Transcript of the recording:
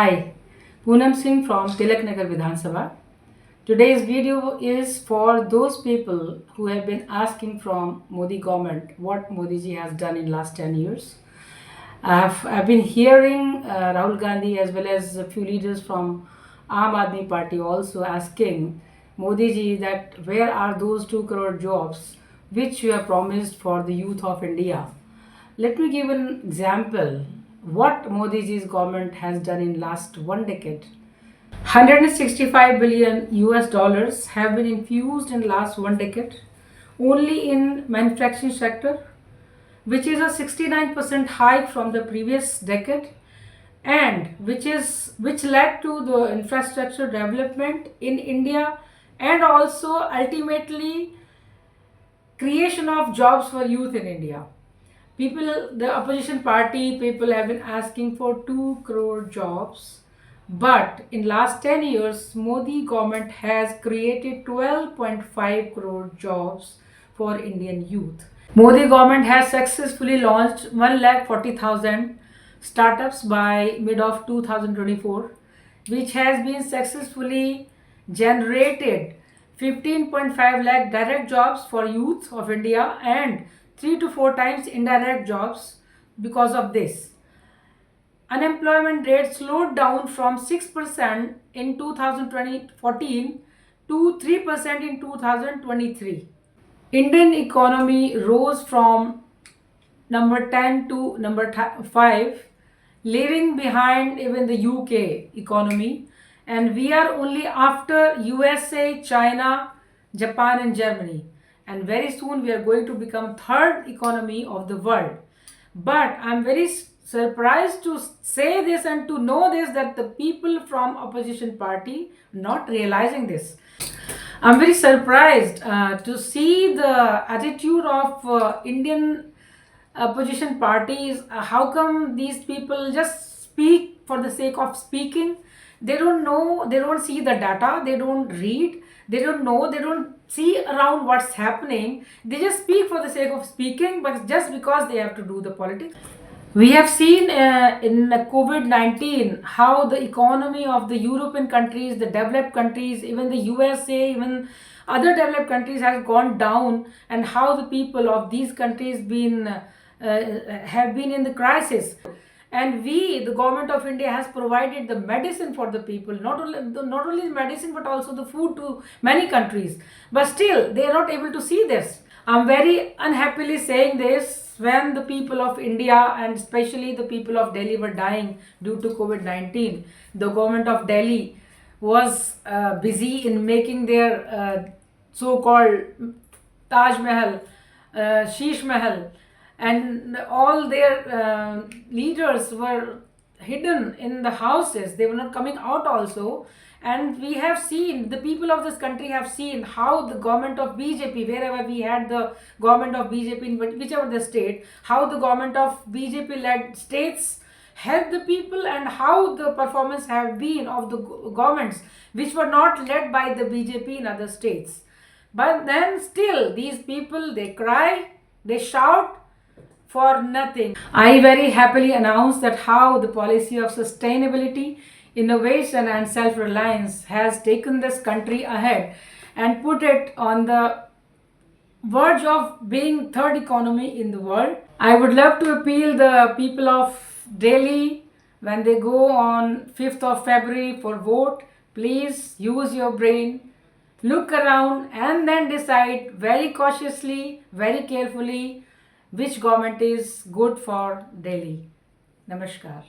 Hi, Poonam Singh from Tilak Nagar Vidhan Sabha. Today's video is for those people who have been asking from Modi government what Modi ji has done in last 10 years. I've been hearing Rahul Gandhi as well as a few leaders from Aam Aadmi Party also asking Modi ji that where are those 2 crore jobs which you have promised for the youth of India. Let me give an example what Modi ji's government has done in last 1 decade. 165 billion US dollars have been infused in last 1 decade only in manufacturing sector, which is a 69% hike from the previous decade, and which led to the infrastructure development in India and also ultimately creation of jobs for youth in India. People, the opposition party people have been asking for 2 crore jobs, but in last 10 years Modi government has created 12.5 crore jobs for Indian youth. Modi government has successfully launched 1,40,000 startups by mid of 2024, which has been successfully generated 15.5 lakh direct jobs for youth of India and 3 to 4 times indirect jobs because of this. Unemployment rate slowed down from 6% in 2014 to 3% in 2023. Indian economy rose from number 10 to number 5, leaving behind even the UK economy, and we are only after USA, China, Japan and Germany, and very soon we are going to become third economy of the world. But I'm very surprised to say this and to know this that the people from opposition party not realizing this. I'm very surprised to see the attitude of Indian opposition parties. How come these people just speak for the sake of speaking? They don't know, they don't see the data, they don't read, they don't know, they don't see around what's happening. They just speak for the sake of speaking, but just because they have to do the politics. We have seen in COVID-19 how the economy of the European countries, the developed countries, even the USA, even other developed countries has gone down, and how the people of these countries have been in the crisis. And we, the government of India, has provided the medicine for the people, not only medicine but also the food to many countries. But still, they are not able to see this. I'm very unhappily saying this when the people of India and especially the people of Delhi were dying due to COVID-19. The government of Delhi was busy in making their so-called Taj Mahal, Sheesh Mahal, and all their leaders were hidden in the houses. They were not coming out also. And we have seen, the people of this country have seen how the government of BJP, wherever we had the government of BJP in whichever the state, how the government of BJP led states help the people, and how the performance have been of the governments which were not led by the BJP in other states. But then still these people, they cry, they shout for nothing. I very happily announce that how the policy of sustainability, innovation and self-reliance has taken this country ahead and put it on the verge of being third economy in the world. I would love to appeal the people of Delhi, when they go on 5th of February for vote, please use your brain, look around and then decide very cautiously, very carefully which government is good for Delhi. Namaskar.